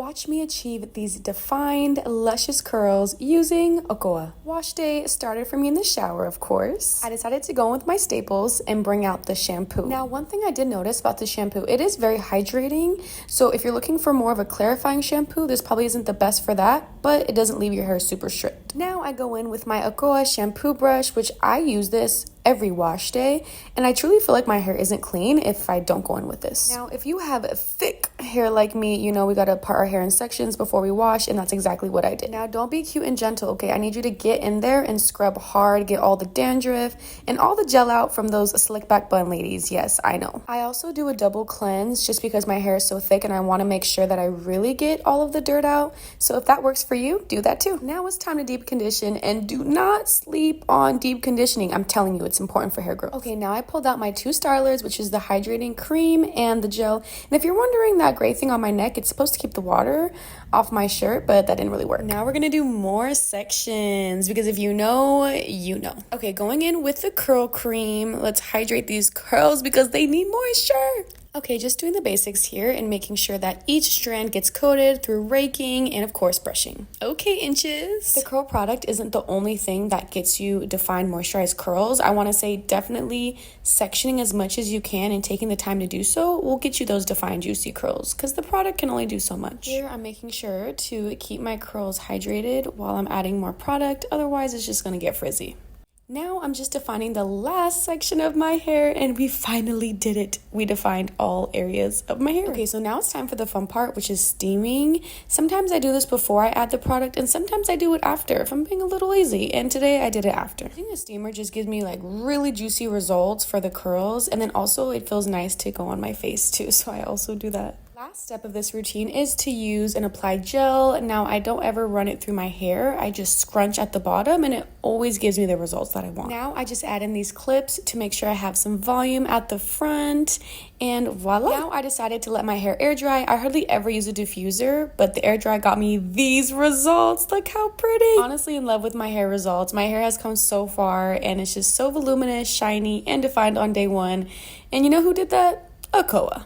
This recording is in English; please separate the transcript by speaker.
Speaker 1: watch me achieve these defined, luscious curls using Okoa. Wash day started for me in the shower, of course. I decided to go in with my staples and bring out the shampoo. Now, one thing I did notice about the shampoo, it is very hydrating. So if you're looking for more of a clarifying shampoo, this probably isn't the best for that, but it doesn't leave your hair super stripped. Now I go in with my Okoa shampoo brush, which I use this every wash day, and I truly feel like my hair isn't clean if I don't go in with this. Now, if you have thick hair like me, you know we gotta part our hair in sections before we wash, and that's exactly what I did. Now, don't be cute and gentle, okay? I need you to get in there and scrub hard, get all the dandruff and all the gel out from those slick back bun ladies. Yes, I know. I also do a double cleanse just because my hair is so thick and I want to make sure that I really get all of the dirt out. So if that works for you, do that too. Now it's time to deep condition, and do not sleep on deep conditioning. I'm telling you, it's important for hair growth. Okay, now I pulled out my two stylers, which is the hydrating cream and the gel. And if you're wondering, that gray thing on my neck, it's supposed to keep the water off my shirt, but that didn't really work. Now we're gonna do more sections, because if you know, you know. Okay, going in with the curl cream, let's hydrate these curls because they need moisture. Okay, just doing the basics here and making sure that each strand gets coated through raking and, of course, brushing. Okay, inches. The curl product isn't the only thing that gets you defined, moisturized curls. I want to say definitely sectioning as much as you can and taking the time to do so will get you those defined, juicy curls, because the product can only do so much. Here, I'm making sure to keep my curls hydrated while I'm adding more product. Otherwise, it's just going to get frizzy. Now I'm just defining the last section of my hair, and we finally did it. We defined all areas of my hair. Okay, so now it's time for the fun part, which is steaming. Sometimes I do this before I add the product, and sometimes I do it after if I'm being a little lazy, and today I did it after. I think the steamer just gives me like really juicy results for the curls, and then also it feels nice to go on my face too, so I also do that. Last step of this routine is to use and apply gel. Now, I don't ever run it through my hair. I just scrunch at the bottom, and it always gives me the results that I want. Now, I just add in these clips to make sure I have some volume at the front, and voila. Now, I decided to let my hair air dry. I hardly ever use a diffuser, but the air dry got me these results. Look how pretty. Honestly, in love with my hair results. My hair has come so far, and it's just so voluminous, shiny, and defined on day one. And you know who did that? Okoa.